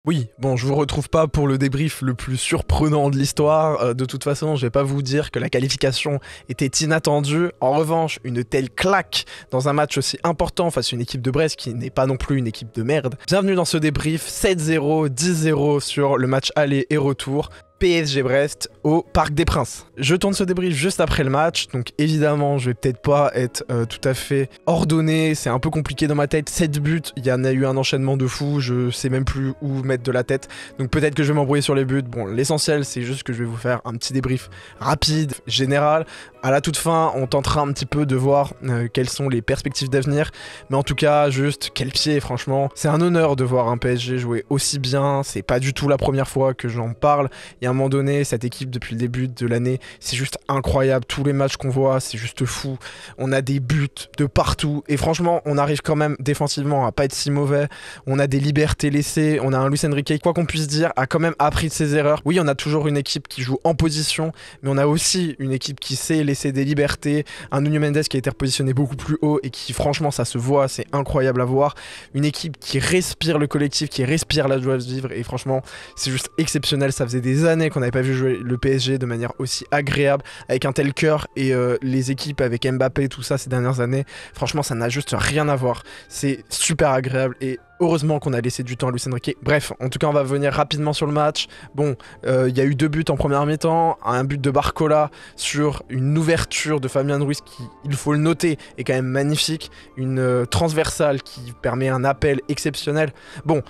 Oui, bon, je vous retrouve pas pour le débrief le plus surprenant de l'histoire. De toute façon, je vais pas vous dire que la qualification était inattendue. En revanche, une telle claque dans un match aussi important face à une équipe de Brest qui n'est pas non plus une équipe de merde. Bienvenue dans ce débrief 7-0, 10-0 sur le match aller et retour. PSG Brest au Parc des Princes. Je tourne ce débrief juste après le match, donc évidemment je vais peut-être pas être tout à fait ordonné, c'est un peu compliqué dans ma tête, 7 buts, il y en a eu un enchaînement de fou, je sais même plus où mettre de la tête, donc peut-être que je vais m'embrouiller sur les buts. Bon, l'essentiel c'est juste que je vais vous faire un petit débrief rapide, général. À la toute fin, on tentera un petit peu de voir quelles sont les perspectives d'avenir, mais en tout cas, juste quel pied, franchement. C'est un honneur de voir un PSG jouer aussi bien, c'est pas du tout la première fois que j'en parle. Il y a un moment donné, cette équipe depuis le début de l'année, c'est juste incroyable. Tous les matchs qu'on voit, c'est juste fou. On a des buts de partout, et franchement, on arrive quand même défensivement à pas être si mauvais. On a des libertés laissées, on a un Luis Enrique, quoi qu'on puisse dire, a quand même appris de ses erreurs. Oui, on a toujours une équipe qui joue en position, mais on a aussi une équipe qui sait laisser des libertés, un Nuno Mendes qui a été repositionné beaucoup plus haut et qui franchement ça se voit, c'est incroyable à voir, une équipe qui respire le collectif, qui respire la joie de vivre, et franchement c'est juste exceptionnel. Ça faisait des années qu'on n'avait pas vu jouer le PSG de manière aussi agréable, avec un tel cœur, et les équipes avec Mbappé, tout ça ces dernières années, franchement ça n'a juste rien à voir, c'est super agréable, et heureusement qu'on a laissé du temps à Luis Enrique. Bref, en tout cas on va venir rapidement sur le match. Bon, il y a eu 2 buts en première mi-temps, un but de Barcola sur une ouverture de Fabien Ruiz qui, il faut le noter, est quand même magnifique, une transversale qui permet un appel exceptionnel. Bon,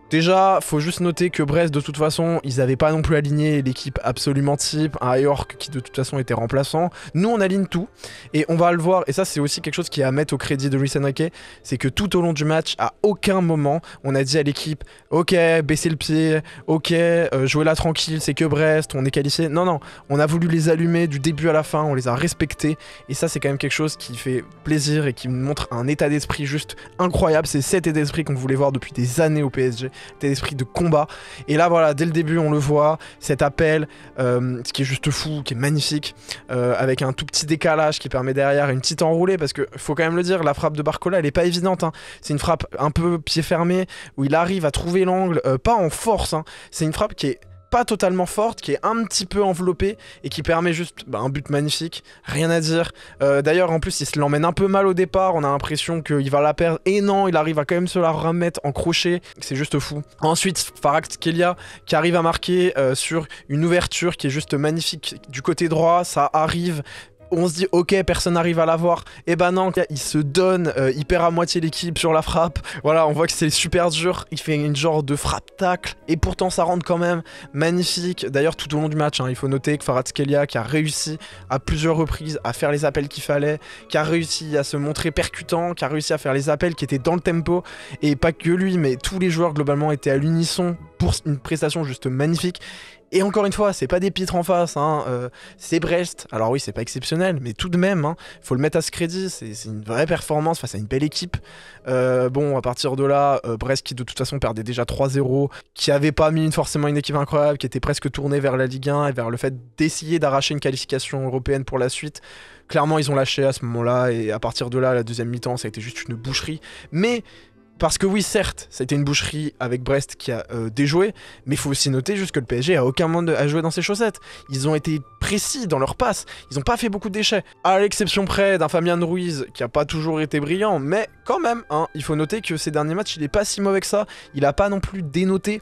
déjà, faut juste noter que Brest, de toute façon, ils avaient pas non plus aligné l'équipe absolument type, un York qui de toute façon était remplaçant. Nous, on aligne tout, et on va le voir, et ça c'est aussi quelque chose qui est à mettre au crédit de Luis Enrique, c'est que tout au long du match, à aucun moment, on a dit à l'équipe, ok, baissez le pied, ok, jouez là tranquille, c'est que Brest, on est qualifié. Non, non, on a voulu les allumer du début à la fin, on les a respectés, et ça c'est quand même quelque chose qui fait plaisir et qui montre un état d'esprit juste incroyable. C'est cet état d'esprit qu'on voulait voir depuis des années au PSG. D'esprit de combat, et là voilà, dès le début on le voit, cet appel, ce qui est juste fou, qui est magnifique, avec un tout petit décalage qui permet derrière une petite enroulée, parce que faut quand même le dire, la frappe de Barcola elle est pas évidente, hein. C'est une frappe un peu pied fermé, où il arrive à trouver l'angle, pas en force, hein. C'est une frappe qui est pas totalement forte, qui est un petit peu enveloppée et qui permet juste un but magnifique, rien à dire. D'ailleurs en plus il se l'emmène un peu mal au départ, on a l'impression qu'il va la perdre, et non, il arrive à quand même se la remettre en crochet, c'est juste fou. Ensuite Kvaratskhelia qui arrive à marquer sur une ouverture qui est juste magnifique du côté droit, ça arrive. On se dit ok, personne n'arrive à l'avoir, et ben non, il se donne, il perd à moitié l'équipe sur la frappe, voilà, on voit que c'est super dur, il fait une genre de frappe tacle, et pourtant ça rentre quand même, magnifique. D'ailleurs tout au long du match, hein, il faut noter que Kvaratskhelia qui a réussi à plusieurs reprises à faire les appels qu'il fallait, qui a réussi à se montrer percutant, qui a réussi à faire les appels qui étaient dans le tempo, et pas que lui, mais tous les joueurs globalement étaient à l'unisson pour une prestation juste magnifique. Et encore une fois, c'est pas des pitres en face, hein, c'est Brest. Alors oui, c'est pas exceptionnel, mais tout de même, hein, faut le mettre à ce crédit, c'est une vraie performance face à une belle équipe. Bon, à partir de là, Brest qui de toute façon perdait déjà 3-0, qui avait pas mis forcément une équipe incroyable, qui était presque tournée vers la Ligue 1 et vers le fait d'essayer d'arracher une qualification européenne pour la suite. Clairement, ils ont lâché à ce moment-là, et à partir de là, la deuxième mi-temps, ça a été juste une boucherie. Mais parce que oui, certes, ça a été une boucherie avec Brest qui a déjoué, mais il faut aussi noter juste que le PSG a aucun moment à jouer dans ses chaussettes. Ils ont été précis dans leurs passes, ils n'ont pas fait beaucoup de déchets. À l'exception près d'un Fabien Ruiz qui a pas toujours été brillant, mais quand même, hein, il faut noter que ces derniers matchs, il est pas si mauvais que ça, il a pas non plus dénoté.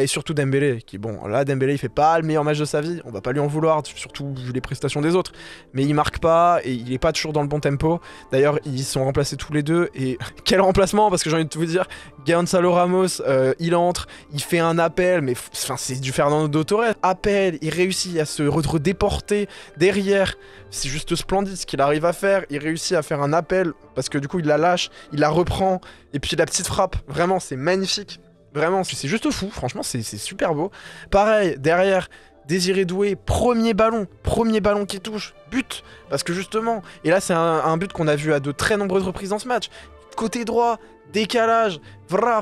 Et surtout Dembélé, qui bon, là Dembélé il fait pas le meilleur match de sa vie, on va pas lui en vouloir, surtout vu les prestations des autres, mais il marque pas, et il est pas toujours dans le bon tempo. D'ailleurs ils sont remplacés tous les deux, et quel remplacement, parce que j'ai envie de vous dire, Gonzalo Ramos, il entre, il fait un appel, mais c'est du Fernando Torres, appel, il réussit à se redéporter derrière, c'est juste splendide ce qu'il arrive à faire, il réussit à faire un appel, parce que du coup il la lâche, il la reprend, et puis la petite frappe, vraiment c'est magnifique. Vraiment, c'est juste fou, franchement, c'est super beau. Pareil, derrière, Désiré Doué, premier ballon qui touche, but. Parce que justement, et là c'est un but qu'on a vu à de très nombreuses reprises dans ce match. Côté droit, décalage,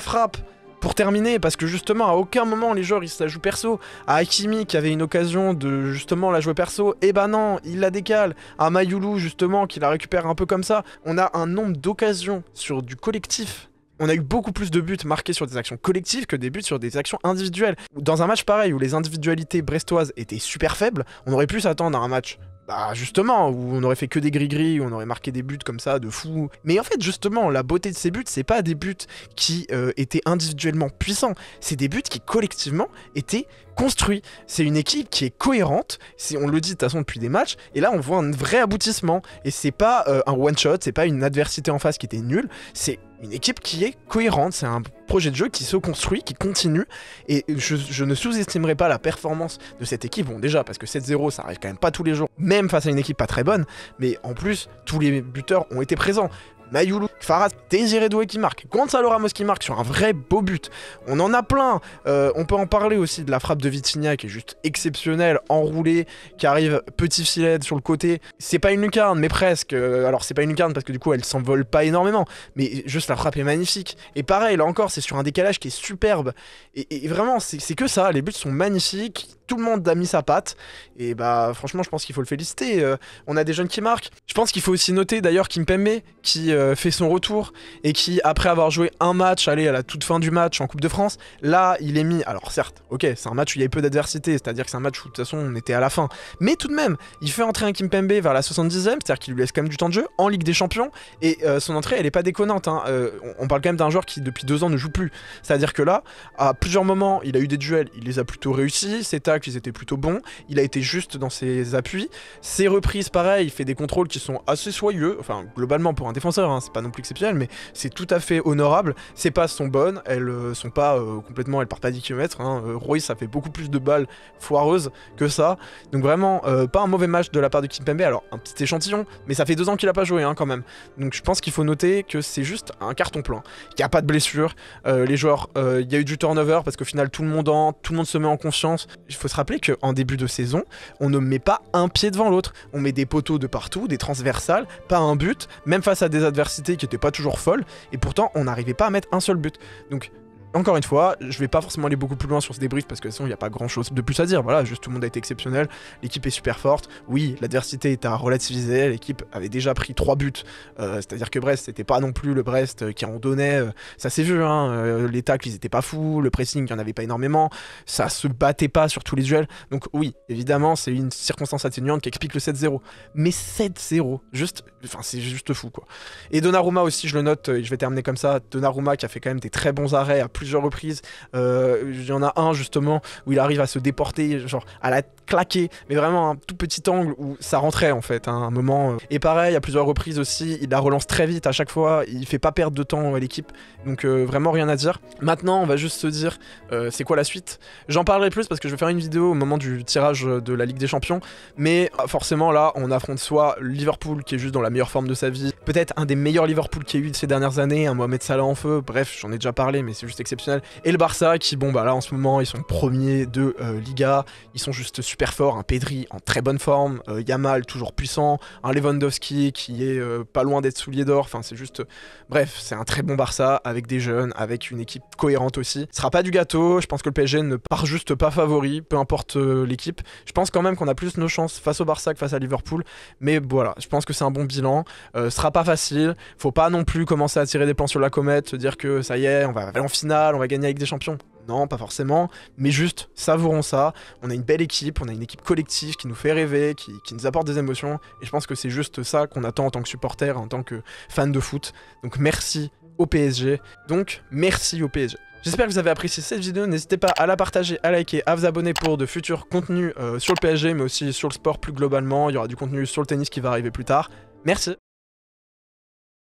frappe. Pour terminer, parce que justement, à aucun moment les joueurs ils se la jouent perso. À Hakimi qui avait une occasion de justement la jouer perso, et ben non, il la décale. À Mayoulou justement qui la récupère un peu comme ça. On a un nombre d'occasions sur du collectif On a eu beaucoup plus de buts marqués sur des actions collectives que des buts sur des actions individuelles. Dans un match pareil où les individualités brestoises étaient super faibles, on aurait pu s'attendre à un match justement, où on aurait fait que des gris-gris, où on aurait marqué des buts comme ça, de fou. Mais en fait, justement, la beauté de ces buts, c'est pas des buts qui étaient individuellement puissants, c'est des buts qui, collectivement, étaient construits. C'est une équipe qui est cohérente, on le dit de toute façon depuis des matchs, et là, on voit un vrai aboutissement. Et c'est pas un one-shot, c'est pas une adversité en face qui était nulle, c'est une équipe qui est cohérente, c'est un projet de jeu qui se construit, qui continue, et je ne sous-estimerai pas la performance de cette équipe, bon déjà parce que 7-0 ça arrive quand même pas tous les jours, même face à une équipe pas très bonne, mais en plus tous les buteurs ont été présents. Mayoulou, Farad, Désiré Doué qui marque, Gonzalo Ramos qui marque sur un vrai beau but. On en a plein. On peut en parler aussi de la frappe de Vitinha qui est juste exceptionnelle, enroulée, qui arrive petit filet sur le côté. C'est pas une lucarne, mais presque. Alors c'est pas une lucarne parce que du coup elle s'envole pas énormément, mais juste la frappe est magnifique. Et pareil, là encore, c'est sur un décalage qui est superbe. Et vraiment, c'est que ça. Les buts sont magnifiques. Tout le monde a mis sa patte. Et bah franchement, je pense qu'il faut le féliciter. On a des jeunes qui marquent. Je pense qu'il faut aussi noter d'ailleurs Kimpembe qui fait son retour et qui, après avoir joué un match, à la toute fin du match en Coupe de France, là il est mis, alors certes, ok, c'est un match où il y avait peu d'adversité, c'est-à-dire que c'est un match où de toute façon on était à la fin, mais tout de même, il fait entrer un Kimpembe vers la 70e, c'est-à-dire qu'il lui laisse quand même du temps de jeu en Ligue des Champions, et son entrée elle est pas déconnante, hein. On parle quand même d'un joueur qui depuis 2 ans ne joue plus, c'est-à-dire que là, à plusieurs moments, il a eu des duels, il les a plutôt réussis, ses tacles ils étaient plutôt bons, il a été juste dans ses appuis, ses reprises pareil, il fait des contrôles qui sont assez soyeux, enfin globalement pour un défenseur, hein, c'est pas non plus exceptionnel, mais c'est tout à fait honorable. Ses passes sont bonnes, elles sont pas complètement, elles partent pas 10 km, hein. Royce ça fait beaucoup plus de balles foireuses que ça, donc vraiment pas un mauvais match de la part de Kimpembe, alors un petit échantillon, mais ça fait 2 ans qu'il a pas joué, hein, quand même, donc je pense qu'il faut noter que c'est juste un carton plein, qu'il n'y a pas de blessure, les joueurs, il y a eu du turnover parce qu'au final tout le monde se met en confiance. Il faut se rappeler qu'en début de saison, on ne met pas un pied devant l'autre, on met des poteaux de partout, des transversales, pas un but, même face à des adversités qui n'étaient pas toujours folles, et pourtant on n'arrivait pas à mettre un seul but. Donc encore une fois, je vais pas forcément aller beaucoup plus loin sur ce débrief parce que sinon il n'y a pas grand chose de plus à dire, voilà, juste tout le monde a été exceptionnel, l'équipe est super forte, oui, l'adversité est à relativiser, l'équipe avait déjà pris 3 buts, c'est-à-dire que Brest, c'était pas non plus le Brest qui en donnait, ça s'est vu, hein, les tacles ils étaient pas fous, le pressing il y en avait pas énormément, ça se battait pas sur tous les duels, donc oui, évidemment c'est une circonstance atténuante qui explique le 7-0, mais 7-0, c'est juste fou quoi. Et Donnarumma aussi, je le note, je vais terminer comme ça, Donnarumma qui a fait quand même des très bons arrêts à plusieurs reprises, il y en a un justement où il arrive à se déporter, genre à la claquer, mais vraiment un tout petit angle où ça rentrait en fait, hein, un moment, et pareil à plusieurs reprises aussi, il la relance très vite à chaque fois, il fait pas perdre de temps à l'équipe, donc vraiment rien à dire. Maintenant on va juste se dire c'est quoi la suite, j'en parlerai plus parce que je vais faire une vidéo au moment du tirage de la Ligue des Champions, mais forcément là on affronte soit Liverpool qui est juste dans la meilleure forme de sa vie, peut-être un des meilleurs Liverpool qu'il y a eu de ces dernières années, un Mohamed Salah en feu, bref j'en ai déjà parlé mais c'est juste exceptionnel, et le Barça qui bon bah là en ce moment ils sont premiers de Liga, ils sont juste super forts, un Pedri en très bonne forme, Yamal toujours puissant, un Lewandowski qui est pas loin d'être soulier d'or, enfin c'est juste, bref c'est un très bon Barça avec des jeunes, avec une équipe cohérente aussi, ce sera pas du gâteau, je pense que le PSG ne part juste pas favori, peu importe l'équipe, je pense quand même qu'on a plus nos chances face au Barça que face à Liverpool, mais voilà, je pense que c'est un bon bilan, ce sera pas facile, faut pas non plus commencer à tirer des plans sur la comète, se dire que ça y est, on va aller en finale, on va gagner avec des champions. Non, pas forcément, mais juste savourons ça. On a une belle équipe, on a une équipe collective qui nous fait rêver, qui nous apporte des émotions, et je pense que c'est juste ça qu'on attend en tant que supporter, en tant que fan de foot. Donc merci au PSG. J'espère que vous avez apprécié cette vidéo, n'hésitez pas à la partager, à liker, à vous abonner pour de futurs contenus sur le PSG, mais aussi sur le sport plus globalement. Il y aura du contenu sur le tennis qui va arriver plus tard. Merci.